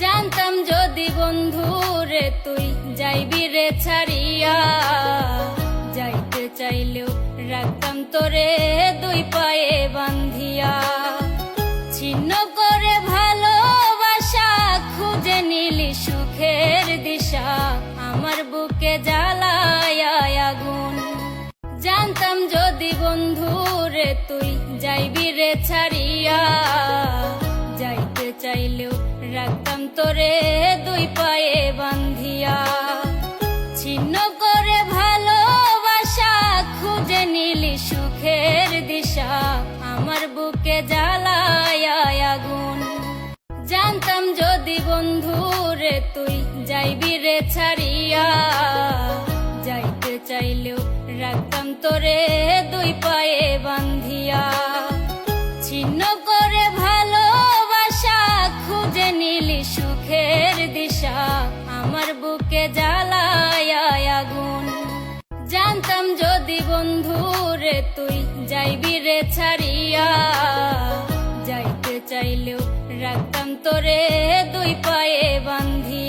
জানতাম যদি বন্ধু রে তুই যাইবি রে ছাড়িয়া, যাইতে চাইলেও রাখতাম তোরে দুই পায়ে বান্ধিয়া। ছিন্ন করে ভালোবাসা খুঁজে নিলি সুখের দিশা, আমার বুকে জ্বালায় আগুন। জানতাম যদি বন্ধু রে তুই যাইবি রে ছাড়িয়া, যাইতে চাইলেও রাখতাম তোরে দুই পায়ে বান্ধিয়া। ছিন্ন করে ভালোবাসা খুঁজে নিলি সুখের দিশা, আমার বুকে জ্বালায় আগুন। জানতাম যদি বন্ধু রে তুই যাইবি রে ছাড়িয়া, যাইতে চাইলেও রাখতাম তোরে দুই পায়ে বান্ধিয়া। ছিন্ন করে ভালোবাসা খুঁজে নিলি সুখের দিশা, আমার বুকে জ্বালায় আগুন। জানতাম যদি বন্ধু রে তুই যাইবি রে ছাড়িয়া, যাইতে চাইলেও রাখতাম তোরে দুই পায়ে বান্ধিয়া।